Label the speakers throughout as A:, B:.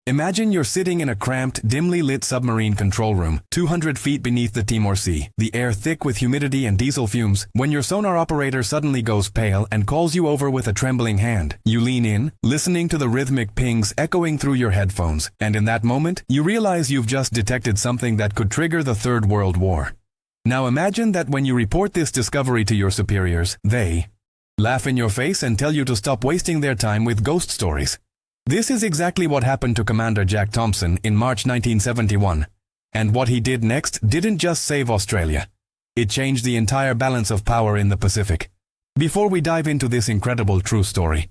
A: Imagine you're sitting in a cramped, dimly lit submarine control room, 200 feet beneath the Timor Sea, the air thick with humidity and diesel fumes, when your sonar operator suddenly goes pale and calls you over with a trembling hand. You lean in, listening to the rhythmic pings echoing through your headphones, and in that moment, you realize you've just detected something that could trigger the Third World War. Now imagine that when you report this discovery to your superiors, they laugh in your face and tell you to stop wasting their time with ghost stories. This is exactly what happened to Commander Jack Thompson in March 1971. And what he did next didn't just save Australia. It changed the entire balance of power in the Pacific. Before we dive into this incredible true story,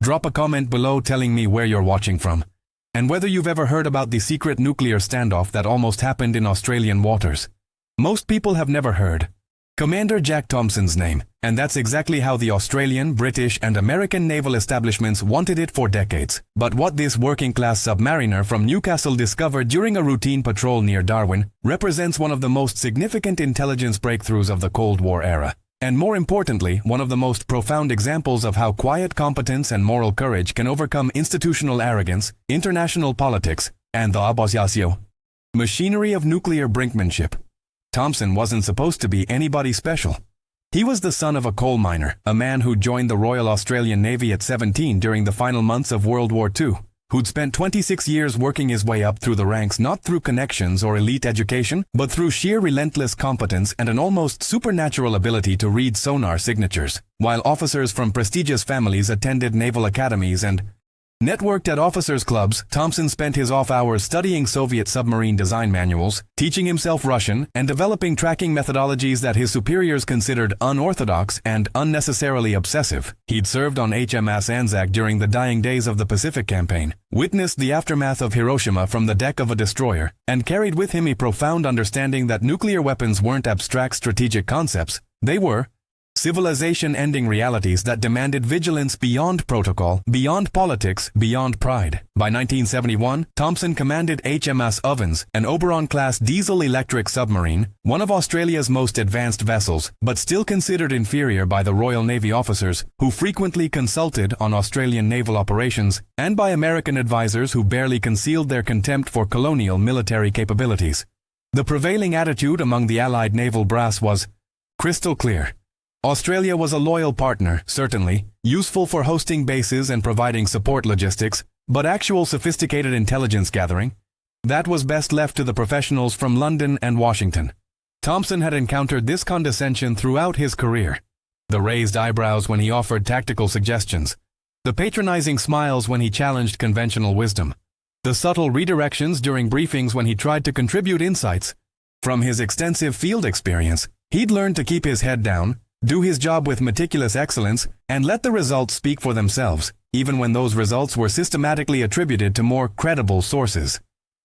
A: drop a comment below telling me where you're watching from, and whether you've ever heard about the secret nuclear standoff that almost happened in Australian waters. Most people have never heard Commander Jack Thompson's name, and that's exactly how the Australian, British, and American naval establishments wanted it for decades. But what this working-class submariner from Newcastle discovered during a routine patrol near Darwin represents one of the most significant intelligence breakthroughs of the Cold War era. And more importantly, one of the most profound examples of how quiet competence and moral courage can overcome institutional arrogance, international politics, and the abomination machinery of nuclear brinkmanship. Thompson wasn't supposed to be anybody special. He was the son of a coal miner, a man who joined the Royal Australian Navy at 17 during the final months of World War II, who'd spent 26 years working his way up through the ranks not through connections or elite education, but through sheer relentless competence and an almost supernatural ability to read sonar signatures. While officers from prestigious families attended naval academies and networked at officers' clubs, Thompson spent his off hours studying Soviet submarine design manuals, teaching himself Russian, and developing tracking methodologies that his superiors considered unorthodox and unnecessarily obsessive. He'd served on HMS Anzac during the dying days of the Pacific Campaign, witnessed the aftermath of Hiroshima from the deck of a destroyer, and carried with him a profound understanding that nuclear weapons weren't abstract strategic concepts, they were civilization-ending realities that demanded vigilance beyond protocol, beyond politics, beyond pride. By 1971, Thompson commanded HMS Ovens, an Oberon-class diesel-electric submarine, one of Australia's most advanced vessels, but still considered inferior by the Royal Navy officers who frequently consulted on Australian naval operations, and by American advisors who barely concealed their contempt for colonial military capabilities. The prevailing attitude among the Allied naval brass was crystal clear. Australia was a loyal partner, certainly, useful for hosting bases and providing support logistics, but actual sophisticated intelligence gathering, that was best left to the professionals from London and Washington. Thompson had encountered this condescension throughout his career. The raised eyebrows when he offered tactical suggestions, the patronizing smiles when he challenged conventional wisdom, the subtle redirections during briefings when he tried to contribute insights. From his extensive field experience, he'd learned to keep his head down, do his job with meticulous excellence, and let the results speak for themselves, even when those results were systematically attributed to more credible sources.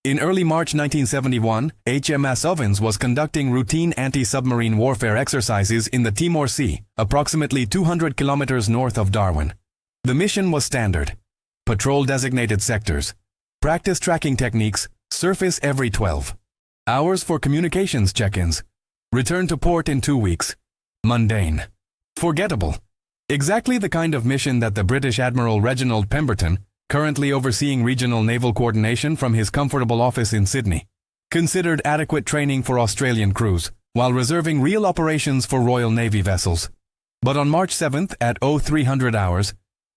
A: In early March 1971, HMS Ovens was conducting routine anti-submarine warfare exercises in the Timor Sea, approximately 200 kilometers north of Darwin. The mission was standard: patrol designated sectors, practice tracking techniques, surface every 12 hours for communications check-ins, return to port in 2 weeks. Mundane. Forgettable. Exactly the kind of mission that the British Admiral Reginald Pemberton, currently overseeing regional naval coordination from his comfortable office in Sydney, considered adequate training for Australian crews, while reserving real operations for Royal Navy vessels. But on March 7th at 0300 hours,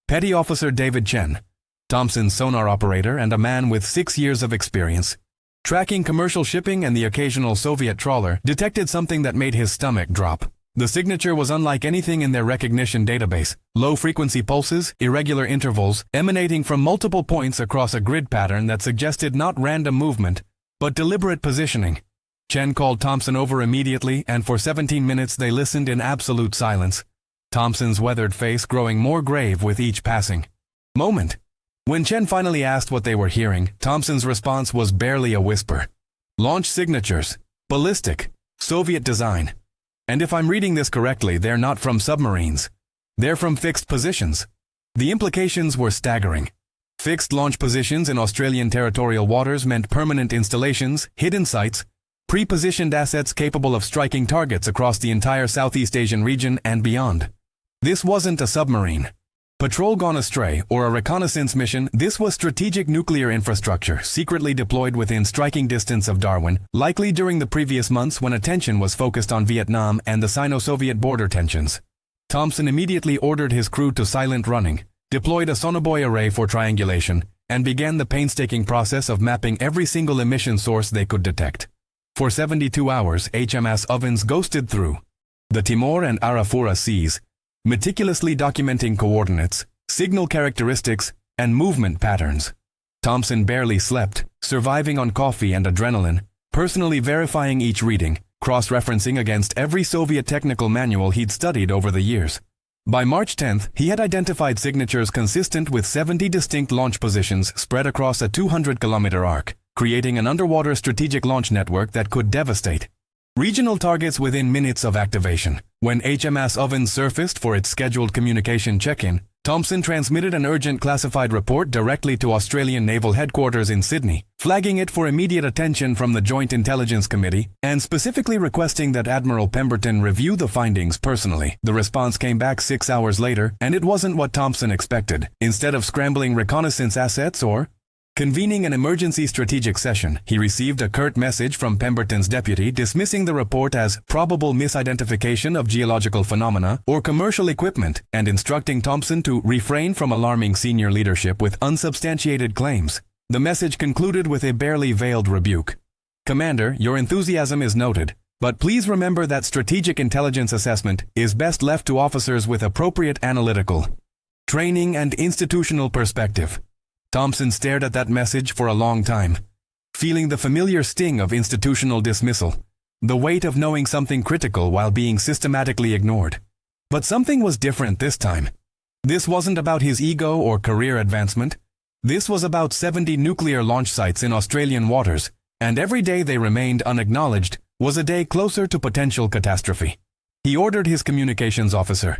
A: Petty Officer David Chen, Thompson's sonar operator and a man with 6 years of experience, tracking commercial shipping and the occasional Soviet trawler, detected something that made his stomach drop. The signature was unlike anything in their recognition database: low-frequency pulses, irregular intervals, emanating from multiple points across a grid pattern that suggested not random movement, but deliberate positioning. Chen called Thompson over immediately, and for 17 minutes they listened in absolute silence, Thompson's weathered face growing more grave with each passing moment. When Chen finally asked what they were hearing, Thompson's response was barely a whisper. Launch signatures. Ballistic. Soviet design. And if I'm reading this correctly, they're not from submarines. They're from fixed positions. The implications were staggering. Fixed launch positions in Australian territorial waters meant permanent installations, hidden sites, pre-positioned assets capable of striking targets across the entire Southeast Asian region and beyond. This wasn't a submarine. Patrol gone astray, or a reconnaissance mission, this was strategic nuclear infrastructure secretly deployed within striking distance of Darwin, likely during the previous months when attention was focused on Vietnam and the Sino-Soviet border tensions. Thompson immediately ordered his crew to silent running, deployed a sonobuoy array for triangulation, and began the painstaking process of mapping every single emission source they could detect. For 72 hours, HMS Ovens ghosted through the Timor and Arafura seas, meticulously documenting coordinates, signal characteristics, and movement patterns. Thompson barely slept, surviving on coffee and adrenaline, personally verifying each reading, cross-referencing against every Soviet technical manual he'd studied over the years. By March 10th, he had identified signatures consistent with 70 distinct launch positions spread across a 200-kilometer arc, creating an underwater strategic launch network that could devastate regional targets within minutes of activation. When HMS Ovens surfaced for its scheduled communication check-in, Thompson transmitted an urgent classified report directly to Australian Naval Headquarters in Sydney, flagging it for immediate attention from the Joint Intelligence Committee, and specifically requesting that Admiral Pemberton review the findings personally. The response came back 6 hours later, and it wasn't what Thompson expected. Instead of scrambling reconnaissance assets or convening an emergency strategic session, he received a curt message from Pemberton's deputy dismissing the report as probable misidentification of geological phenomena or commercial equipment and instructing Thompson to refrain from alarming senior leadership with unsubstantiated claims. The message concluded with a barely veiled rebuke. "Commander, your enthusiasm is noted, but please remember that strategic intelligence assessment is best left to officers with appropriate analytical training and institutional perspective." Thompson stared at that message for a long time, feeling the familiar sting of institutional dismissal, the weight of knowing something critical while being systematically ignored. But something was different this time. This wasn't about his ego or career advancement. This was about 70 nuclear launch sites in Australian waters, and every day they remained unacknowledged was a day closer to potential catastrophe. He ordered his communications officer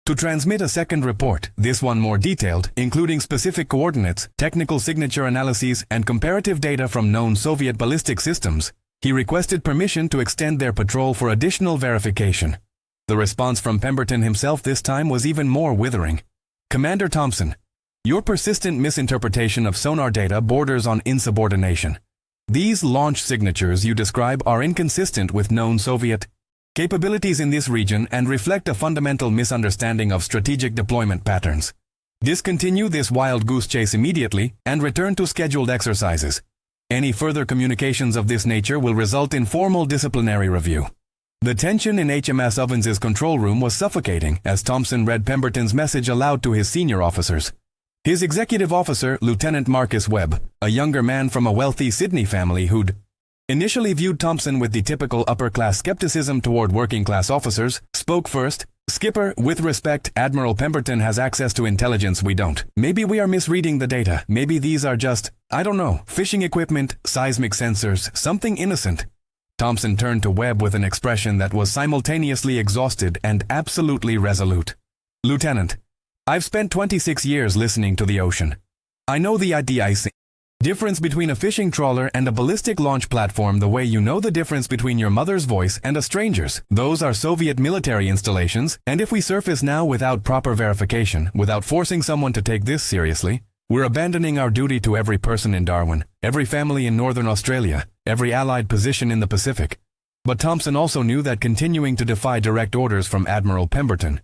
A: to transmit a second report, this one more detailed, including specific coordinates, technical signature analyses, and comparative data from known Soviet ballistic systems. He requested permission to extend their patrol for additional verification. The response from Pemberton himself this time was even more withering. "Commander Thompson, your persistent misinterpretation of sonar data borders on insubordination. These launch signatures you describe are inconsistent with known Soviet capabilities in this region and reflect a fundamental misunderstanding of strategic deployment patterns. Discontinue this wild goose chase immediately and return to scheduled exercises. Any further communications of this nature will result in formal disciplinary review." The tension in HMS Ovens' control room was suffocating as Thompson read Pemberton's message aloud to his senior officers. His executive officer, Lieutenant Marcus Webb, a younger man from a wealthy Sydney family who'd initially viewed Thompson with the typical upper-class skepticism toward working-class officers, spoke first. "Skipper, with respect, Admiral Pemberton has access to intelligence we don't. Maybe we are misreading the data. Maybe these are just, I don't know, fishing equipment, seismic sensors, something innocent." Thompson turned to Webb with an expression that was simultaneously exhausted and absolutely resolute. "Lieutenant, I've spent 26 years listening to the ocean. I know the difference between a fishing trawler and a ballistic launch platform the way you know the difference between your mother's voice and a stranger's. Those are Soviet military installations, and if we surface now without proper verification, without forcing someone to take this seriously, we're abandoning our duty to every person in Darwin, every family in Northern Australia, every Allied position in the Pacific." But Thompson also knew that continuing to defy direct orders from Admiral Pemberton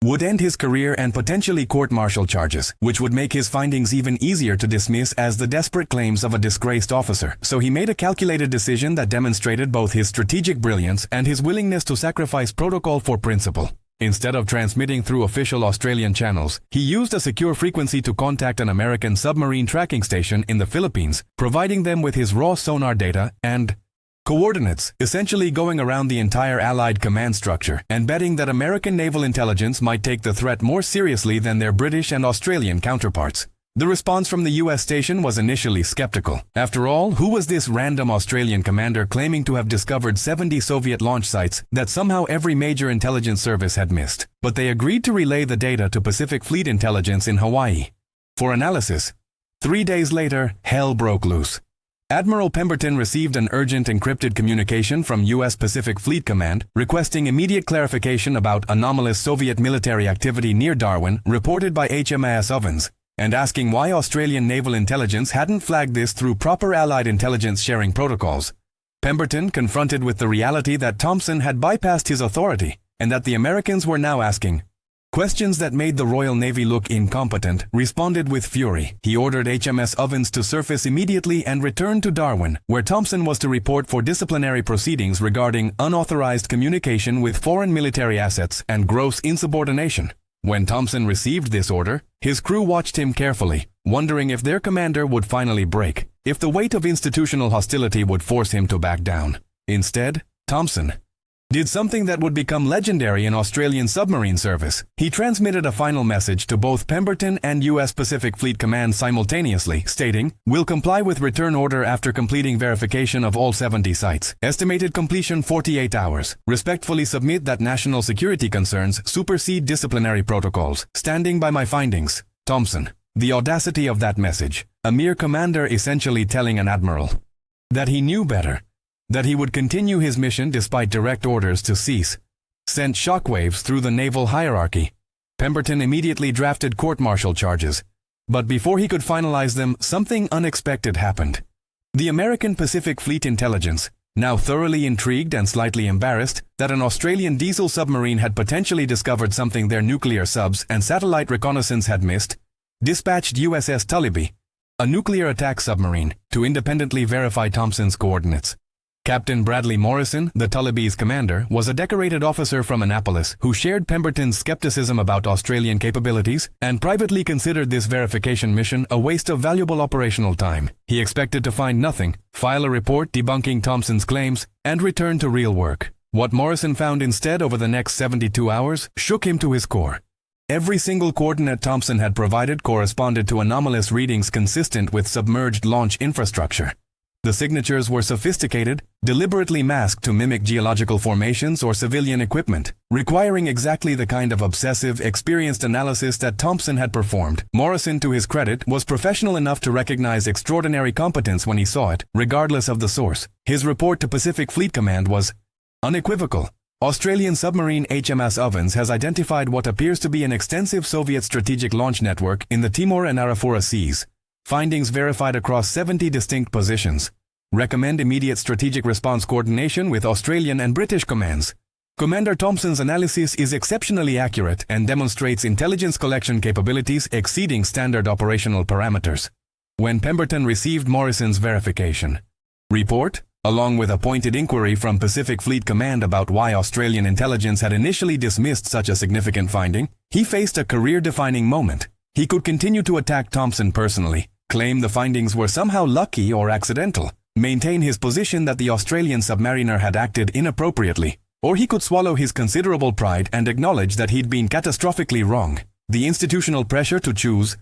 A: would end his career and potentially court-martial charges, which would make his findings even easier to dismiss as the desperate claims of a disgraced officer. So he made a calculated decision that demonstrated both his strategic brilliance and his willingness to sacrifice protocol for principle. Instead of transmitting through official Australian channels, he used a secure frequency to contact an American submarine tracking station in the Philippines, providing them with his raw sonar data and coordinates, essentially going around the entire Allied command structure and betting that American naval intelligence might take the threat more seriously than their British and Australian counterparts. The response from the US station was initially skeptical. After all, who was this random Australian commander claiming to have discovered 70 Soviet launch sites that somehow every major intelligence service had missed? But they agreed to relay the data to Pacific Fleet Intelligence in Hawaii for analysis. 3 days later, hell broke loose. Admiral Pemberton received an urgent encrypted communication from U.S. Pacific Fleet Command requesting immediate clarification about anomalous Soviet military activity near Darwin reported by HMAS Ovens, and asking why Australian naval intelligence hadn't flagged this through proper Allied intelligence sharing protocols. Pemberton, confronted with the reality that Thompson had bypassed his authority and that the Americans were now asking questions that made the Royal Navy look incompetent, responded with fury. He ordered HMS Ovens to surface immediately and return to Darwin, where Thompson was to report for disciplinary proceedings regarding unauthorized communication with foreign military assets and gross insubordination. When Thompson received this order, his crew watched him carefully, wondering if their commander would finally break, if the weight of institutional hostility would force him to back down. Instead, Thompson did something that would become legendary in Australian submarine service. He transmitted a final message to both Pemberton and U.S. Pacific Fleet Command simultaneously, stating, "Will comply with return order after completing verification of all 70 sites. Estimated completion 48 hours. Respectfully submit that national security concerns supersede disciplinary protocols. Standing by my findings, Thompson." The audacity of that message, a mere commander essentially telling an admiral that he knew better, that he would continue his mission despite direct orders to cease, sent shockwaves through the naval hierarchy. Pemberton immediately drafted court-martial charges, but before he could finalize them, something unexpected happened. The American Pacific Fleet Intelligence, now thoroughly intrigued and slightly embarrassed that an Australian diesel submarine had potentially discovered something their nuclear subs and satellite reconnaissance had missed, dispatched USS Tullibee, a nuclear attack submarine, to independently verify Thompson's coordinates. Captain Bradley Morrison, the Tullibee's commander, was a decorated officer from Annapolis who shared Pemberton's skepticism about Australian capabilities and privately considered this verification mission a waste of valuable operational time. He expected to find nothing, file a report debunking Thompson's claims, and return to real work. What Morrison found instead over the next 72 hours shook him to his core. Every single coordinate Thompson had provided corresponded to anomalous readings consistent with submerged launch infrastructure. The signatures were sophisticated, deliberately masked to mimic geological formations or civilian equipment, requiring exactly the kind of obsessive, experienced analysis that Thompson had performed. Morrison, to his credit, was professional enough to recognize extraordinary competence when he saw it, regardless of the source. His report to Pacific Fleet Command was unequivocal. Australian submarine HMS Ovens has identified what appears to be an extensive Soviet strategic launch network in the Timor and Arafura seas. Findings verified across 70 distinct positions. Recommend immediate strategic response coordination with Australian and British commands. Commander Thompson's analysis is exceptionally accurate and demonstrates intelligence collection capabilities exceeding standard operational parameters. When Pemberton received Morrison's verification report, along with a pointed inquiry from Pacific Fleet Command about why Australian intelligence had initially dismissed such a significant finding, he faced a career-defining moment. He could continue to attack Thompson personally, claim the findings were somehow lucky or accidental, maintain his position that the Australian submariner had acted inappropriately, or he could swallow his considerable pride and acknowledge that he'd been catastrophically wrong. The institutional pressure to choose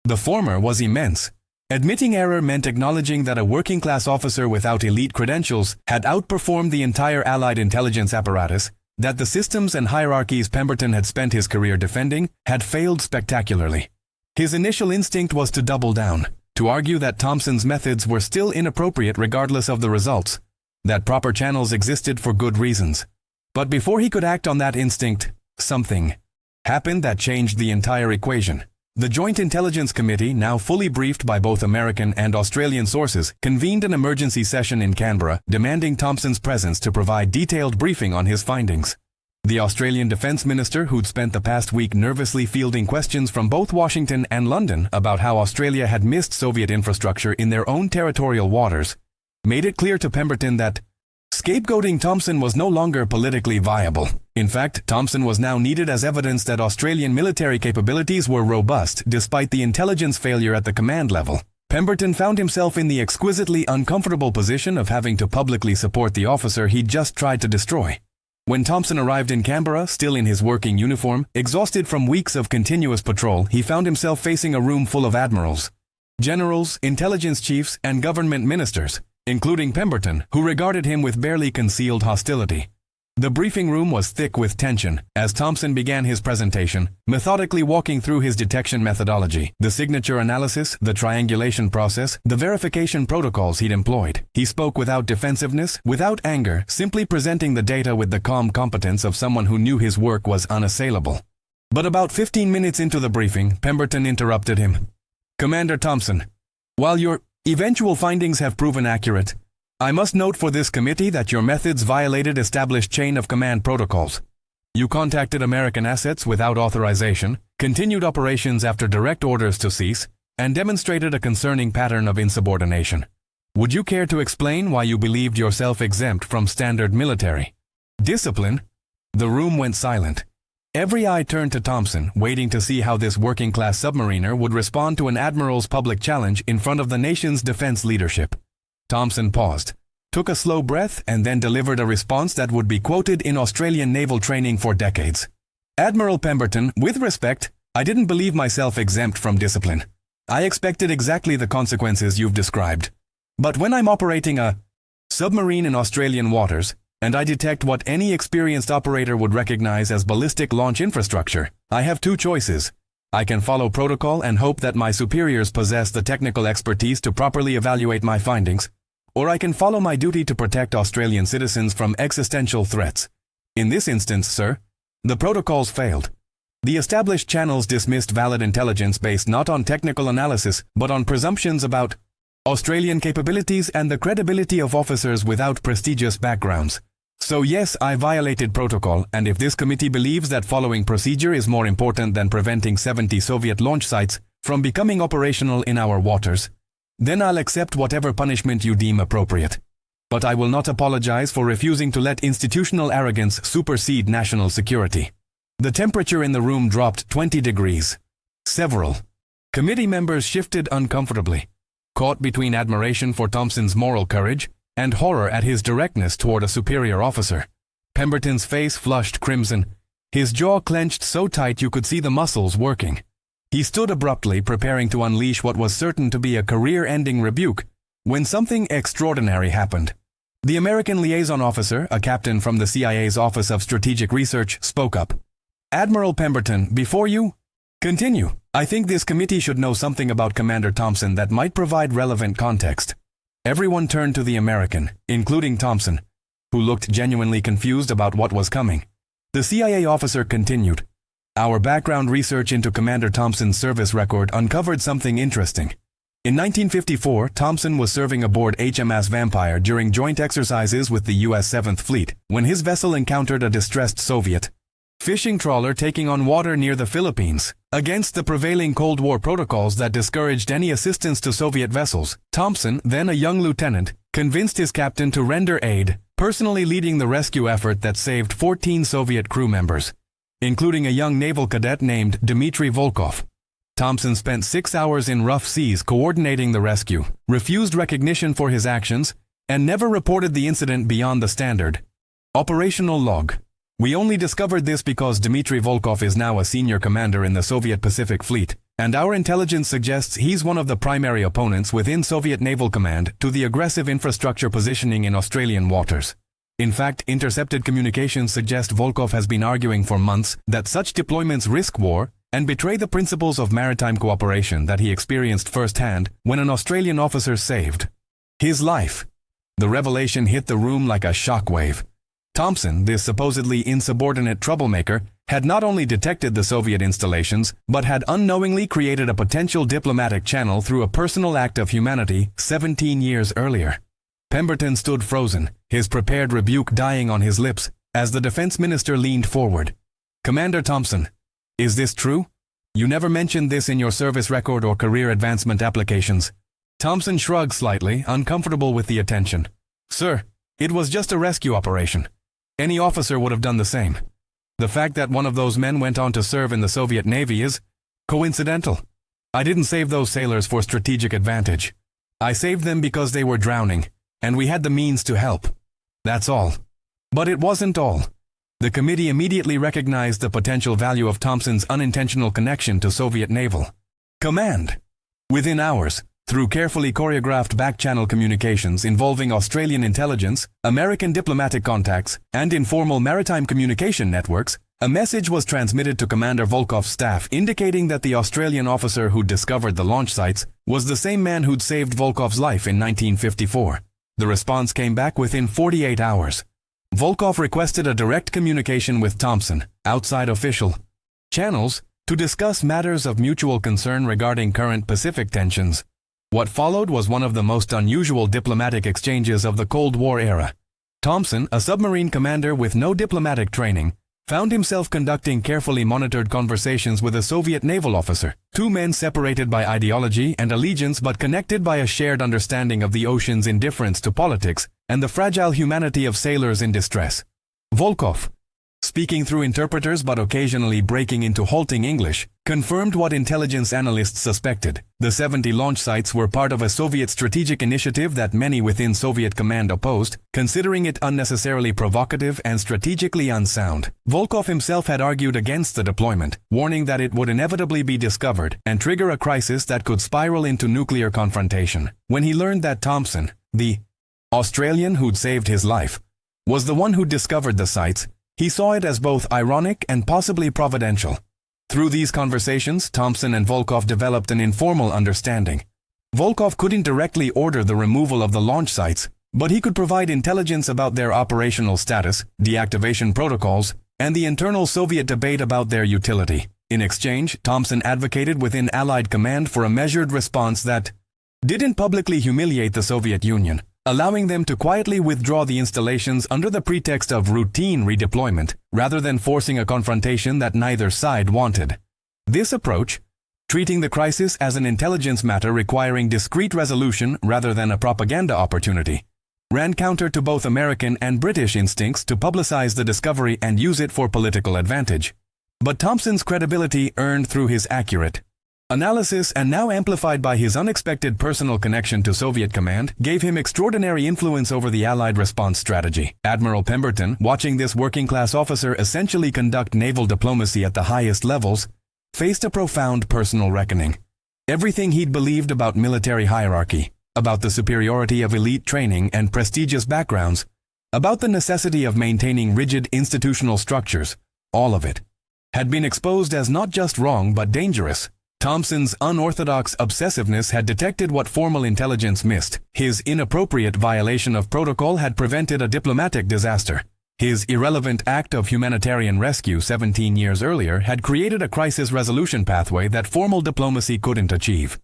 A: the former was immense. Admitting error meant acknowledging that a working-class officer without elite credentials had outperformed the entire Allied intelligence apparatus, that the systems and hierarchies Pemberton had spent his career defending had failed spectacularly. His initial instinct was to double down, to argue that Thompson's methods were still inappropriate regardless of the results, that proper channels existed for good reasons. But before he could act on that instinct, something happened that changed the entire equation. The Joint Intelligence Committee, now fully briefed by both American and Australian sources, convened an emergency session in Canberra, demanding Thompson's presence to provide detailed briefing on his findings. The Australian Defence Minister, who'd spent the past week nervously fielding questions from both Washington and London about how Australia had missed Soviet infrastructure in their own territorial waters, made it clear to Pemberton that scapegoating Thompson was no longer politically viable. In fact, Thompson was now needed as evidence that Australian military capabilities were robust despite the intelligence failure at the command level. Pemberton found himself in the exquisitely uncomfortable position of having to publicly support the officer he'd just tried to destroy. When Thompson arrived in Canberra, still in his working uniform, exhausted from weeks of continuous patrol, he found himself facing a room full of admirals, generals, intelligence chiefs, and government ministers, including Pemberton, who regarded him with barely concealed hostility. The briefing room was thick with tension as Thompson began his presentation, methodically walking through his detection methodology, the signature analysis, the triangulation process, the verification protocols he'd employed. He spoke without defensiveness, without anger, simply presenting the data with the calm competence of someone who knew his work was unassailable. But about 15 minutes into the briefing, Pemberton interrupted him. "Commander Thompson, while your eventual findings have proven accurate, I must note for this committee that your methods violated established chain of command protocols. You contacted American assets without authorization, continued operations after direct orders to cease, and demonstrated a concerning pattern of insubordination. Would you care to explain why you believed yourself exempt from standard military discipline?" The room went silent. Every eye turned to Thompson, waiting to see how this working-class submariner would respond to an admiral's public challenge in front of the nation's defense leadership. Thompson paused, took a slow breath, and then delivered a response that would be quoted in Australian naval training for decades. "Admiral Pemberton, with respect, I didn't believe myself exempt from discipline. I expected exactly the consequences you've described. But when I'm operating a submarine in Australian waters, and I detect what any experienced operator would recognize as ballistic launch infrastructure, I have two choices. I can follow protocol and hope that my superiors possess the technical expertise to properly evaluate my findings, or I can follow my duty to protect Australian citizens from existential threats. In this instance, sir, the protocols failed. The established channels dismissed valid intelligence based not on technical analysis, but on presumptions about Australian capabilities and the credibility of officers without prestigious backgrounds. So yes, I violated protocol, and if this committee believes that following procedure is more important than preventing 70 Soviet launch sites from becoming operational in our waters, then I'll accept whatever punishment you deem appropriate. But I will not apologize for refusing to let institutional arrogance supersede national security." The temperature in the room dropped 20 degrees. Several committee members shifted uncomfortably, caught between admiration for Thompson's moral courage and horror at his directness toward a superior officer. Pemberton's face flushed crimson, his jaw clenched so tight you could see the muscles working. He stood abruptly, preparing to unleash what was certain to be a career-ending rebuke, when something extraordinary happened. The American liaison officer, a captain from the CIA's Office of Strategic Research, spoke up. "Admiral Pemberton, before you continue, I think this committee should know something about Commander Thompson that might provide relevant context." Everyone turned to the American, including Thompson, who looked genuinely confused about what was coming. The CIA officer continued, "Our background research into Commander Thompson's service record uncovered something interesting. In 1954, Thompson was serving aboard HMS Vampire during joint exercises with the U.S. 7th Fleet when his vessel encountered a distressed Soviet fishing trawler taking on water near the Philippines. Against the prevailing Cold War protocols that discouraged any assistance to Soviet vessels, Thompson, then a young lieutenant, convinced his captain to render aid, personally leading the rescue effort that saved 14 Soviet crew members, including a young naval cadet named Dmitry Volkov. Thompson spent 6 hours in rough seas coordinating the rescue, refused recognition for his actions, and never reported the incident beyond the standard operational log. We only discovered this because Dmitry Volkov is now a senior commander in the Soviet Pacific Fleet, and our intelligence suggests he's one of the primary opponents within Soviet Naval Command to the aggressive infrastructure positioning in Australian waters. In fact, intercepted communications suggest Volkov has been arguing for months that such deployments risk war and betray the principles of maritime cooperation that he experienced firsthand when an Australian officer saved his life. The revelation hit the room like a shockwave. Thompson, this supposedly insubordinate troublemaker, had not only detected the Soviet installations, but had unknowingly created a potential diplomatic channel through a personal act of humanity 17 years earlier. Pemberton stood frozen, his prepared rebuke dying on his lips, as the defense minister leaned forward. "Commander Thompson, is this true? You never mentioned this in your service record or career advancement applications." Thompson shrugged slightly, uncomfortable with the attention. "Sir, it was just a rescue operation. Any officer would have done the same. The fact that one of those men went on to serve in the Soviet Navy is coincidental. I didn't save those sailors for strategic advantage. I saved them because they were drowning, and we had the means to help. That's all." But it wasn't all. The committee immediately recognized the potential value of Thompson's unintentional connection to Soviet naval command. Within hours, Through carefully choreographed back-channel communications involving Australian intelligence, American diplomatic contacts, and informal maritime communication networks, a message was transmitted to Commander Volkov's staff indicating that the Australian officer who'd discovered the launch sites was the same man who'd saved Volkov's life in 1954. The response came back within 48 hours. Volkov requested a direct communication with Thompson, outside official channels, to discuss matters of mutual concern regarding current Pacific tensions. What followed was one of the most unusual diplomatic exchanges of the Cold War era. Thompson, a submarine commander with no diplomatic training, found himself conducting carefully monitored conversations with a Soviet naval officer, two men separated by ideology and allegiance but connected by a shared understanding of the ocean's indifference to politics and the fragile humanity of sailors in distress. Volkov, speaking through interpreters but occasionally breaking into halting English, confirmed what intelligence analysts suspected. The 70 launch sites were part of a Soviet strategic initiative that many within Soviet command opposed, considering it unnecessarily provocative and strategically unsound. Volkov himself had argued against the deployment, warning that it would inevitably be discovered and trigger a crisis that could spiral into nuclear confrontation. When he learned that Thompson, the Australian who'd saved his life, was the one who discovered the sites, he saw it as both ironic and possibly providential. Through these conversations, Thompson and Volkov developed an informal understanding. Volkov couldn't directly order the removal of the launch sites, but he could provide intelligence about their operational status, deactivation protocols, and the internal Soviet debate about their utility. In exchange, Thompson advocated within Allied command for a measured response that didn't publicly humiliate the Soviet Union, allowing them to quietly withdraw the installations under the pretext of routine redeployment, rather than forcing a confrontation that neither side wanted. This approach, treating the crisis as an intelligence matter requiring discreet resolution rather than a propaganda opportunity, ran counter to both American and British instincts to publicize the discovery and use it for political advantage. But Thompson's credibility, earned through his accurate analysis and now amplified by his unexpected personal connection to Soviet command, gave him extraordinary influence over the Allied response strategy. Admiral Pemberton, watching this working-class officer essentially conduct naval diplomacy at the highest levels, faced a profound personal reckoning. Everything he'd believed about military hierarchy, about the superiority of elite training and prestigious backgrounds, about the necessity of maintaining rigid institutional structures, all of it had been exposed as not just wrong but dangerous. Thompson's unorthodox obsessiveness had detected what formal intelligence missed. His inappropriate violation of protocol had prevented a diplomatic disaster. His irrelevant act of humanitarian rescue 17 years earlier had created a crisis resolution pathway that formal diplomacy couldn't achieve.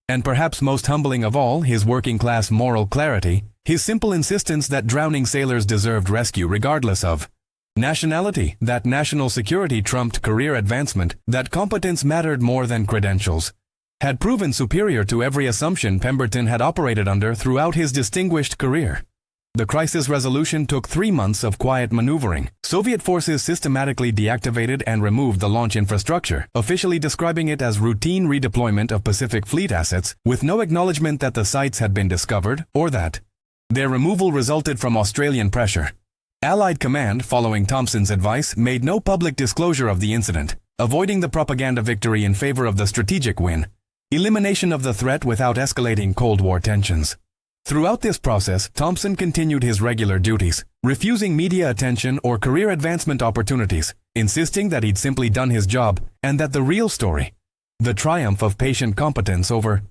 A: And perhaps most humbling of all, his working-class moral clarity, his simple insistence that drowning sailors deserved rescue regardless of nationality, that national security trumped career advancement, that competence mattered more than credentials, had proven superior to every assumption Pemberton had operated under throughout his distinguished career. The crisis resolution took 3 months of quiet maneuvering. Soviet forces systematically deactivated and removed the launch infrastructure, officially describing it as routine redeployment of Pacific Fleet assets, with no acknowledgement that the sites had been discovered or that their removal resulted from Australian pressure. Allied command, following Thompson's advice, made no public disclosure of the incident, avoiding the propaganda victory in favor of the strategic win, elimination of the threat without escalating Cold War tensions. Throughout this process, Thompson continued his regular duties, refusing media attention or career advancement opportunities, insisting that he'd simply done his job and that the real story, the triumph of patient competence over